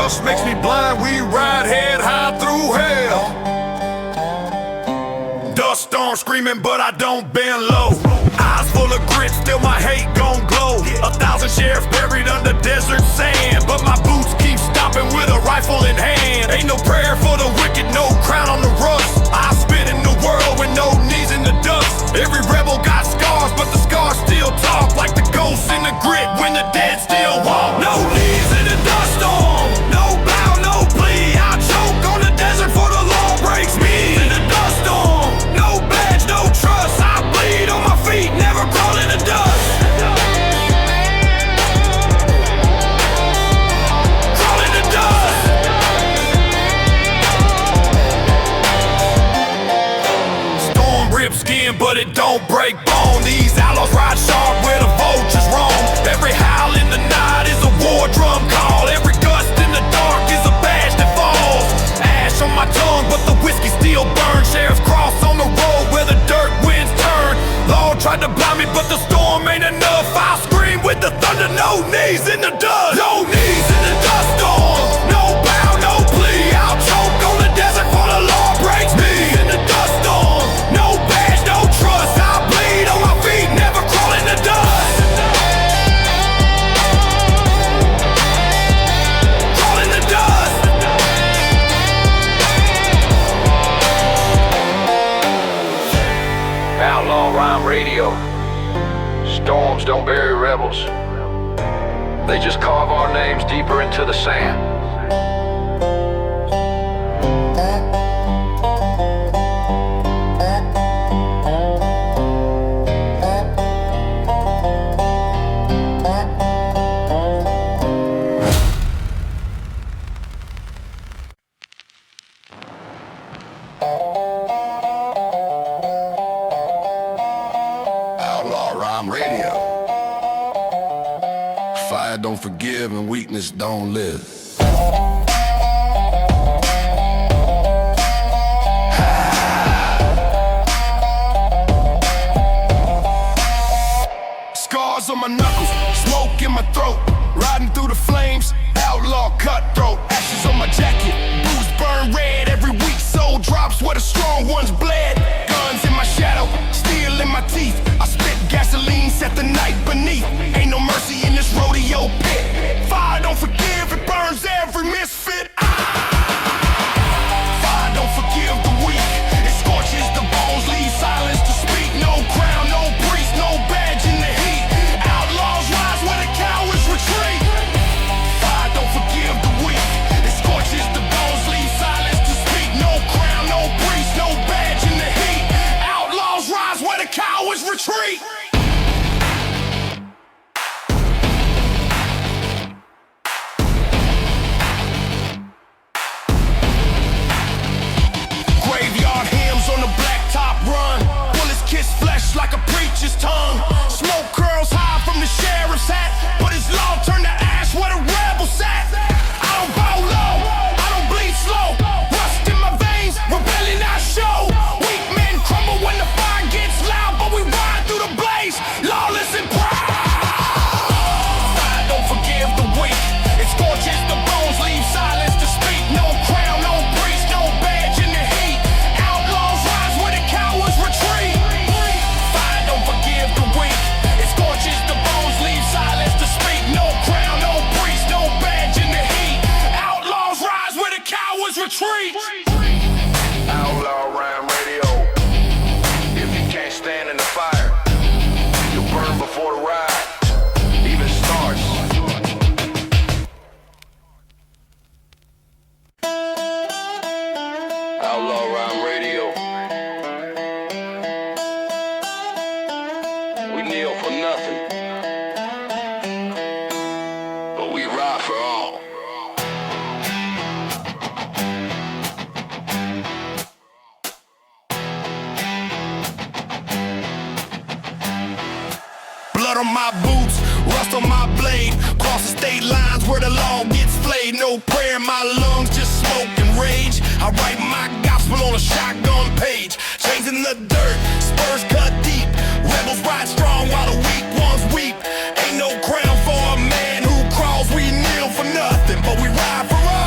lust makes me blind. We ride head high through hell. Dust storm screaming, but I don't bend low. Eyes full of grit, still my hate gon' glow. 1,000 sheriffs buried under desert sand, but my boots keep stopping with a rifle in hand. Ain't no prayer for the wicked, no crown on the rust. I spit in the world with no knees in the dust. Every rebel got scars, but the scars still talk, like the ghosts in the grit when the dead still walk. No knees in the dust storm, no bow, no plea. I choke on the desert for the law breaks me. In the dust storm, no badge, no trust. I bleed on my feet, never crawl in the dust. Crawl in the dust. Storm rips skin, but it don't break bone. These outlaws ride sharp where the vultures roam. Every howl in the night is a war drum call. Every gust in the dark is a badge that falls. Ash on my tongue, but the whiskey still burns. Sheriff's cross on the road where the dirt winds turn. Law tried to blind me, but the storm ain't enough. I scream with the thunder, no knees in the dust. No knees in the dust storm, no bow, no plea. I'll choke on the desert for the law breaks me. In the dust storm, no badge, no trust. I bleed on my feet, never crawl in the dust. Crawl in the dust. Outlaw Rhyme Radio. Storms don't bury rebels. They just carve our names deeper into the sand. Outlaw Rhyme Radio. Fire don't forgive and weakness don't live. Scars on my knuckles, smoke in my throat. Riding through the flames, outlaw cutthroat. Ashes on my jacket, booze burn red. Every weak soul drops where the strong ones bled. Guns in my shadow, steel in my teeth. I spit gasoline, set the night beneath. Ain't no mercy in this rodeo pit. Fire don't forgive, it burns every misfit. Fire don't forgive the weak. It scorches the bones, leaves silence to speak. No crown, no priest, no badge in the heat. Outlaws rise where the cowards retreat. Fire don't forgive the weak. It scorches the bones, leaves silence to speak. No crown, no priest, no badge in the heat. Outlaws rise where the cowards retreat. Graveyard hymns on the blacktop run. Bullets kiss flesh like a preacher's tongue. Smoke curls high from the sheriff's hat, but his law turned to ash where the rebels sat. I don't bow low, I don't bleed slow. Rust in my veins, rebellion I show. Weak men crumble when the fire gets loud, but we ride through the blaze, lawless and proud. Fire don't forgive the weak. It scorches the bones, leaves silence to speak. No crown, no priest, no badge in the heat. Outlaws rise where the cowards retreat. Fire don't forgive the weak. It scorches the bones, leaves silence to speak. No crown, no priest, no badge in the heat. Outlaws rise where the cowards retreat. Outlaw Rhyme Radio. If you can't stand in the fire, you'll burn before the ride even starts. Outlaw Rhyme Radio. We kneel for nothing, but we ride for all. Blood on my boots, rust on my blade. Cross the state lines where the law gets flayed. No prayer in my lungs, just smoke and rage. I write my gospel on a shotgun page. Chains in the dirt, spurs cut deep. Rebels ride strong while the weak ones weep. Ain't no crown for a man who crawls. We kneel for nothing, but we ride for all.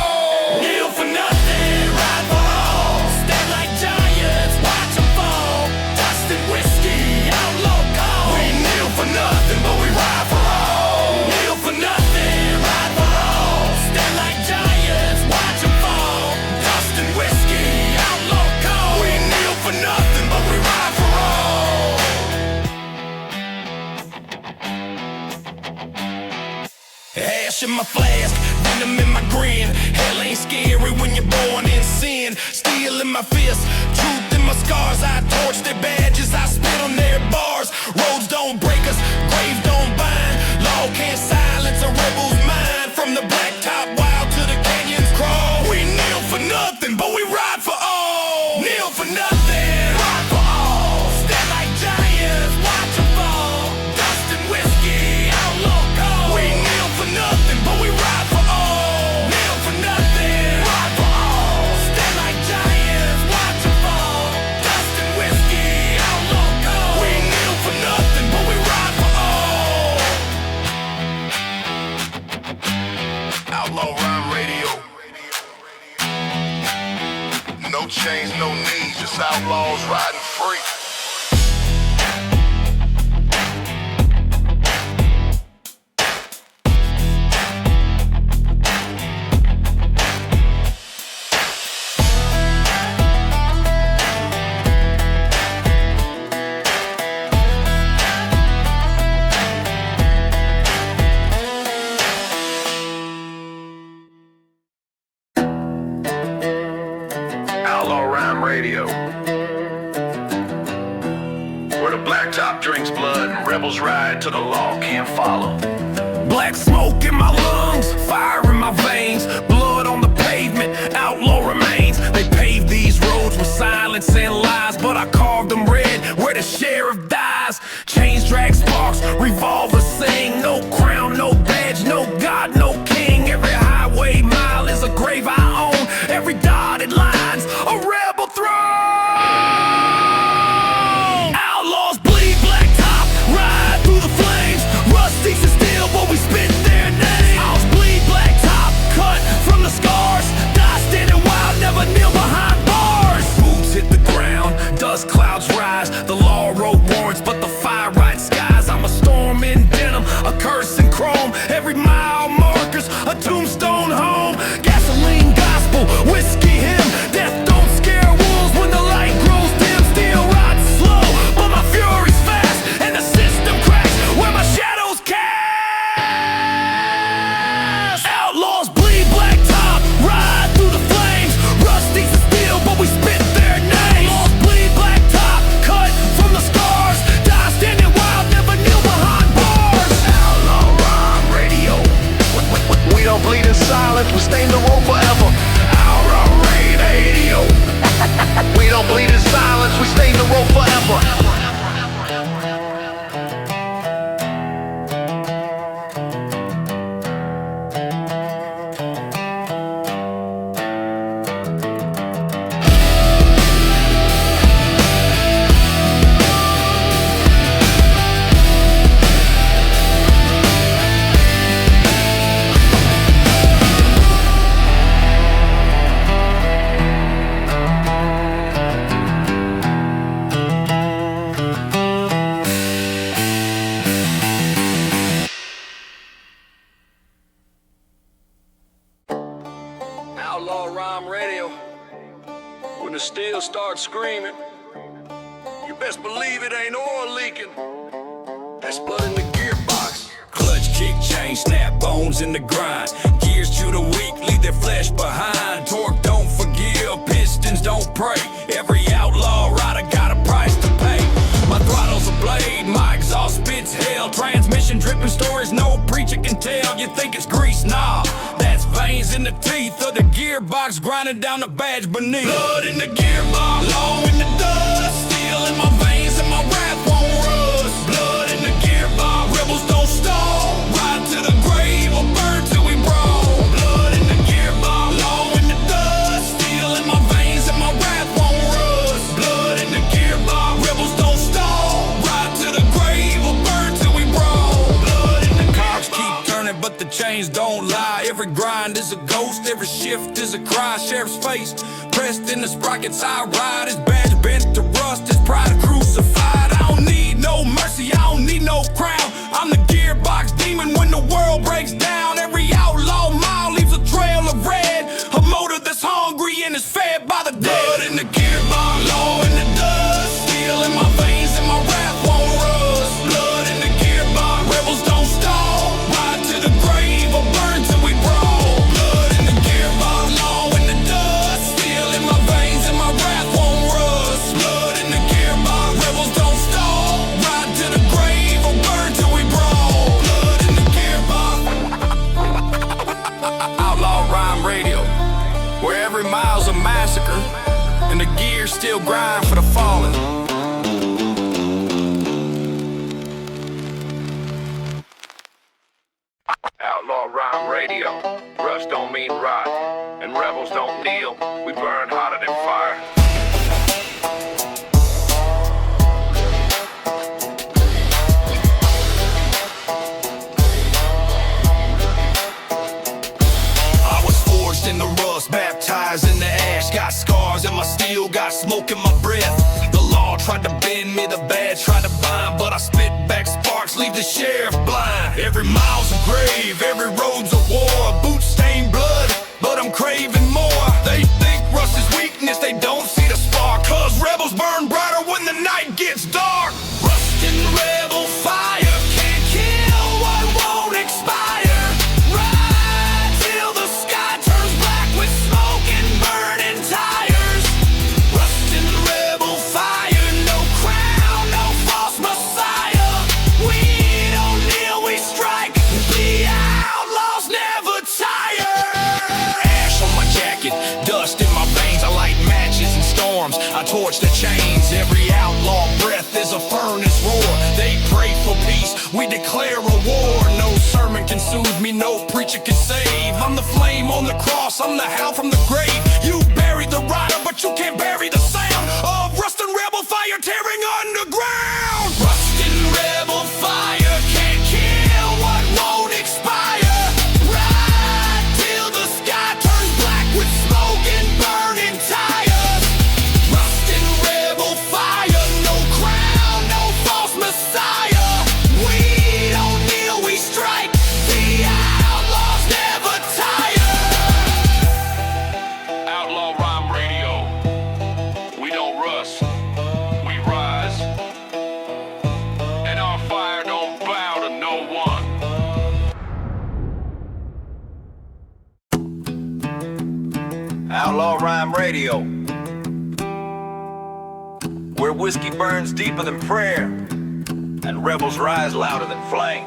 in my flask, venom in my grin. Hell ain't scary when you're born in sin. Steel in my fist, truth in my scars. I torch their badges, I spit on their bars. Roads don't break us, graves don't bind. Law can't silence a rebel's mind. From the blacktop wild to the canyons crawl. We kneel for nothing, but we ride for all. Kneel for nothing, ride for all. Stand like giants, watch them fall. Dust and whiskey, outlaw code. We kneel for nothing, but we ride for all. Kneel for nothing, ride for all. Stand like giants, watch them fall. Dust and whiskey, outlaw code. We kneel for nothing, but we ride for all. Outlaw Rhyme Radio. No chains, no knees, just outlaws riding free. Outlaw Rhyme Radio, where the blacktop drinks blood and rebels ride till the law can't follow. Black smoke in my lungs, fire in my veins, blood on the pavement, outlaw remains. They paved these roads with silence and lies, but I carved them red where the sheriff dies. Chains drag sparks, revolvers sing. No crown, no badge, no God, no king. Every highway mile is a grave I own. Every dotted line's a rebel throne. Outlaws bleed blacktop, ride through the flames. Rusty and steel, but we spit their names. Outlaws bleed blacktop, cut from the scars. Die standing wild, never kneel behind bars. Boots hit the ground, dust clouds rise. The law wrote warrants, but the fire right skies. I'm a storm in denim, a curse in chrome. Every mile markers, a tombstone home. Gasoline gospel, whiskey hymn. Death don't scare wolves when the light grows dim. Still riding slow, but my fury's fast, and the system cracks where my shadows cast. Outlaws bleed blacktop, ride through the flames. Rusty's and steel, but we spit their names. Outlaws bleed blacktop, cut from the scars. Die standing wild, never kneel behind bars. Outlaw Rhyme Radio. We don't bleed in silence, we stain the road forever. Outlaw Radio. We don't bleed in silence, we stain the road forever. Outlaw Rhyme Radio. When the steel starts screaming, you best believe it ain't oil leaking. That's blood in the gearbox. Clutch, kick, chain, snap, bones in the grind. Gears chew the weak, leave their flesh behind. Torque don't forgive, pistons don't pray. Every outlaw rider got a price to pay. My throttle's a blade, my exhaust spits hell. Transmission dripping stories no preacher can tell. You think it's grease? Nah, that's veins in the teeth of the gearbox grinding down the badge beneath. Blood in the gearbox, law in the dust. Steel in my veins and my wrath won't rust. Blood in the gearbox, rebels don't stall. Ride to the grave or burn till we brawl. Blood in the gearbox, law in the dust. Steel in my veins and my wrath won't rust. Blood in the gearbox, rebels don't stall. Ride to the grave or burn till we brawl. Blood in the cops keep turning, but the chains don't lie. Every grind is a ghost, every shift is a cry. Sheriff's face pressed in the sprockets. I ride, his badge bent to rust, his pride crucified. I don't need no mercy, I don't need no crown. I'm the gearbox demon when the world breaks down. Every outlaw mile leaves a trail of red, a motor that's hungry and is fed by the dead. Blood in the gearbox, law in the dust. Steel in my veins and my wrath won't rust. Blood in the gearbox, rebels don't stall. Ride to the grave or burn miles of massacre, and the gears still grind for the fallen. Outlaw Rhyme Radio. Rush don't mean rot, and rebels don't kneel. We burn hotter than fire. In the rust, baptized in the ash, got scars in my steel, got smoke in my breath. The law tried to bend me, the bad tried to bind, but I spit back sparks, leave the sheriff blind. Every mile's a grave, every road's a war, boots stain blood, but I'm craving more. They think rust is weakness, they don't see the spark, cause rebels burn brighter when the night gets dark. Rust and rebel fire can't kill what won't expire. I torch the chains, every outlaw breath is a furnace roar. They pray for peace, we declare a war. No sermon can soothe me, no preacher can save. I'm the flame on the cross, I'm the howl from the grave. You buried the rider, but you can't bury the sound of rust and rebel fire tearing underground. Rust and rebel fire can't kill what won't expire. Ride till the sky turns black with smoke and burning tires. Outlaw Rhyme Radio, where whiskey burns deeper than prayer and rebels rise louder than flames.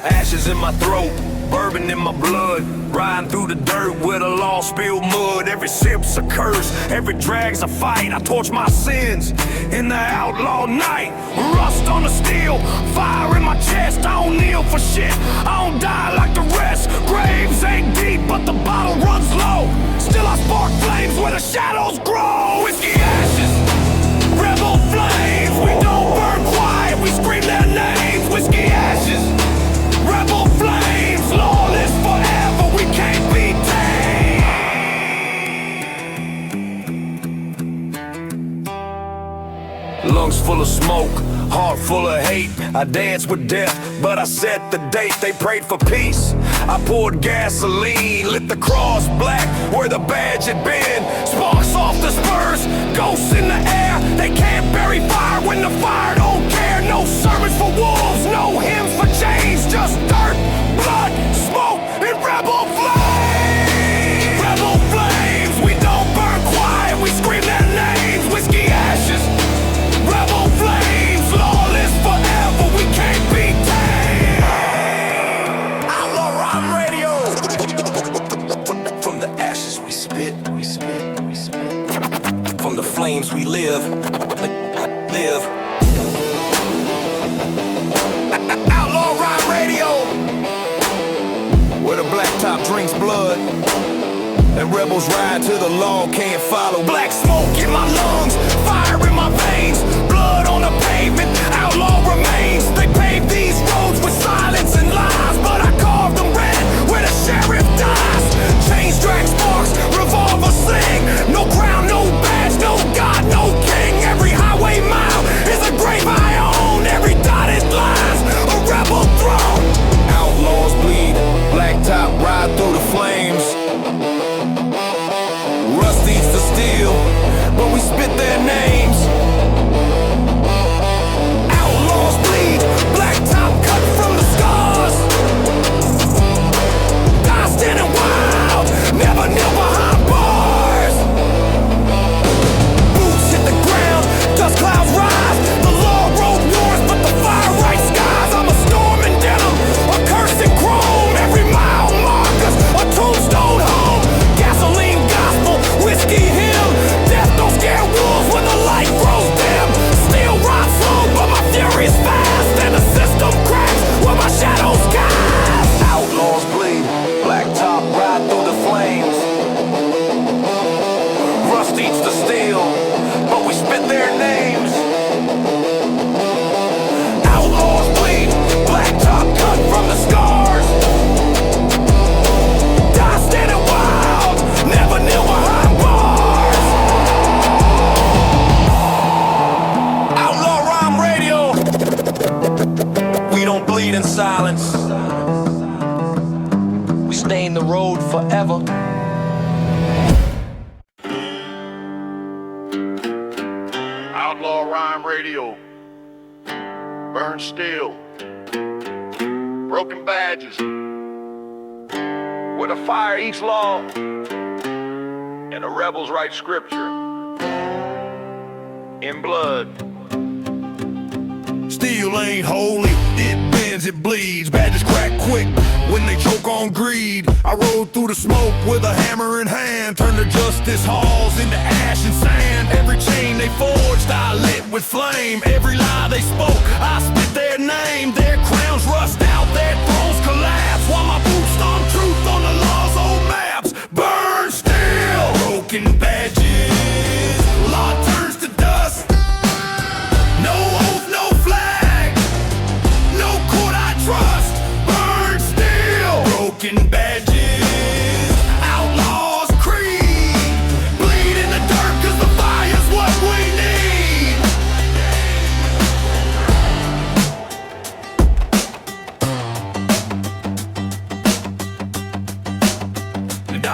Ashes in my throat, bourbon in my blood, riding through the dirt where the law spilled mud. Every sip's a curse, every drag's a fight. I torch my sins in the outlaw night. Rust on the steel, fire in my chest. I don't kneel for shit, I don't die like the rest. Graves ain't deep, but the bottle runs low. Still I spark flames where the shadows grow. Whiskey ashes, rebel flames. We don't burn quiet, we scream their names. Whiskey ashes, rebel flames. Lawless forever, we can't be tamed. Lungs full of smoke, heart full of hate. I dance with death, but I set the date. They prayed for peace, I poured gasoline, lit the cross black where the badge had been. Sparks off the spurs, ghosts in the air. They can't bury fire when the fire don't care. No sermons for wolves, no hymns for chains. Just dirt, blood, smoke, and rebel flames. Rebel flames, we don't burn quiet, we scream their names. Whiskey ashes, rebel flames. Lawless forever, we can't be tamed. Outlaw Rhyme Radio. From the ashes we spit, we spit, we spit. From the flames we live. Outlaw Rhyme Radio, where the blacktop drinks blood and rebels ride till the law can't follow. Black smoke in my lungs, fire in my veins, blood on the pavement, outlaw remains. They paved these roads with silence and lies, but I carved them red where the sheriff dies. Chains drag sparks, revolver sling. No crown, no badge, no God, no king. Every highway mile is a grave I own. Every dotted line's a rebel throne. Outlaws bleed blacktop, ride through the flames. Rust eats the steel, but we spit their names. Outlaws bleed, blacktop cut from the scars. Die standing wild, never kneel behind bars. Boots hit the ground, dust clouds rise. The law wrote wars, but the fire writes skies. I'm a storm in denim, a curse in chrome. Every mile markers, a tombstone home. Gasoline gospel, whiskey road forever. Outlaw Rhyme Radio, burn steel, broken badges, where the fire eats law, and the rebels write scripture in blood. Steel ain't holy, it bends, it bleeds. Badges crack quick when they choke on greed. I rode through the smoke with a hammer in hand, turned the justice halls into ash and sand. Every chain they forged I lit with flame. Every lie they spoke I spit their name. Their crowns rust out, their thrones collapse, while my boots stomp truth on the law's old maps. Burn steel, broken badges, law turns to dust. No oath, no flag, no court I trust. Burn steel, broken badges, outlaws creed. Bleed in the dirt cause the fire's what we need. And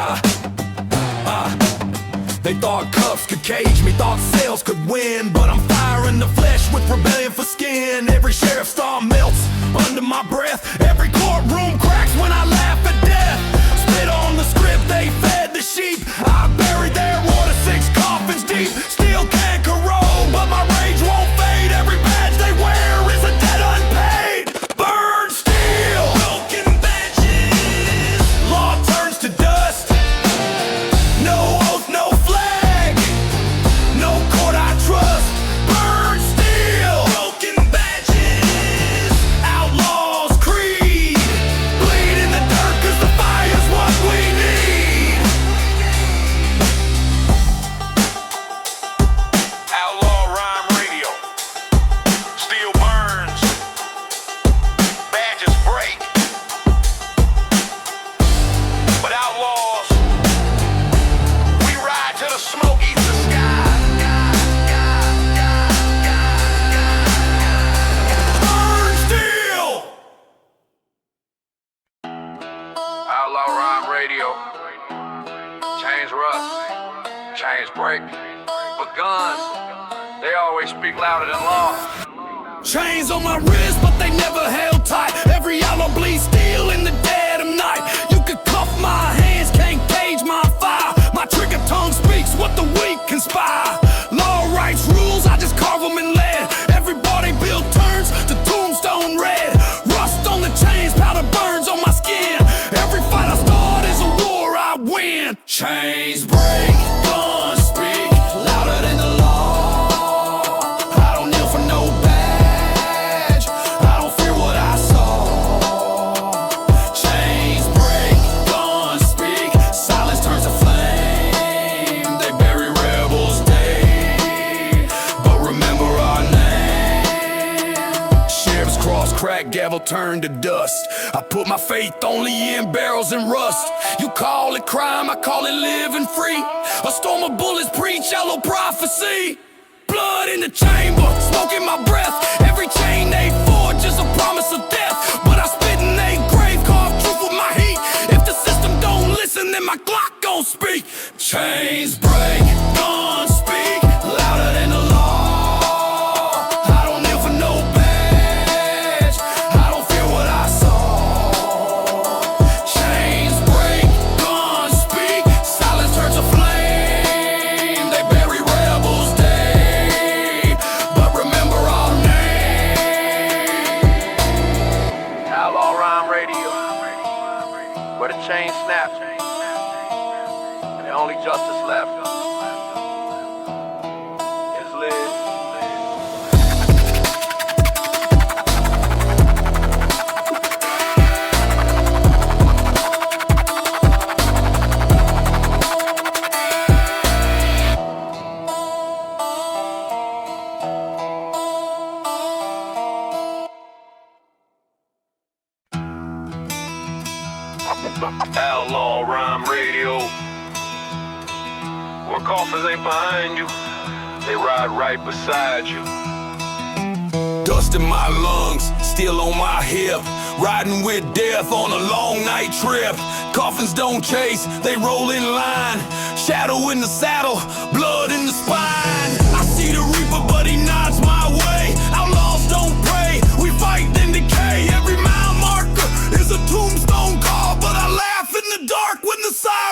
they thought cuffs could cage me, thought sales could win, but I'm firing the flesh with rebellion for skin. Every sheriff star melts under my breath. Every courtroom cracks when I laugh at death. Spit on the script, they fed the sheep. I buried their water 6 coffins deep. Steel can't corrode, but my rage won't fade. Every badge they wear is a debt unpaid. Burn steel, broken badges, law turns to dust. No oath, no flag, no court I trust. Burn steel, broken badges, outlaws creed. Bleed in the dirt cause the fire's what we need. Outlaw Rhyme Radio, steel burns, badges break, but outlaws, we ride till the smoke eats the sky. Burn steel! Outlaw Rhyme Radio. Chains rust, chains break, but guns, they always speak louder than law. Chains on my wrist, but they never held tight. Every outlaw bleeds steel in the dead of night. You could cuff my hands, can't gauge my fire. My trigger tongue speaks what the weak conspire. Law writes rules, I just carve them in lead. Everybody built turns to tombstone red. Rust on the chains, powder burns on my skin. Every fight I start is a war I win. Chains break, guns speak louder than the law. I don't kneel for no badge, I don't fear what I saw. Chains break, guns speak, silence turns to flame. They bury rebels day, but remember our name. Sheriff's cross, crack, gavel turned to dust. I put my faith only in barrels and rust. You call it crime, I call it living free. A storm of bullets preach yellow prophecy. Blood in the chamber, smoke in my breath. Every chain they forge is a promise of death. But I spit in they grave, carve truth with my heat. If the system don't listen, then my Glock gon' speak. Chains break, guns speak louder than the law. I don't kneel for no badge, I don't fear what I saw. Chains break, guns speak, silence turns to flame. They bury rebels day, but remember our name. Outlaw Rhyme Radio, where the chain snaps and the only justice left is live. Outlaw Rhyme Radio, where coffins ain't behind you, they ride right beside you. Dust in my lungs, steel on my hip, riding with death on a long night trip. Coffins don't chase, they roll in line. Shadow in the saddle, blood in the spine. I see the reaper, but he nods my way. Outlaws don't pray, we fight then decay. Every mile marker is a tombstone call, but I laugh in the dark when the siren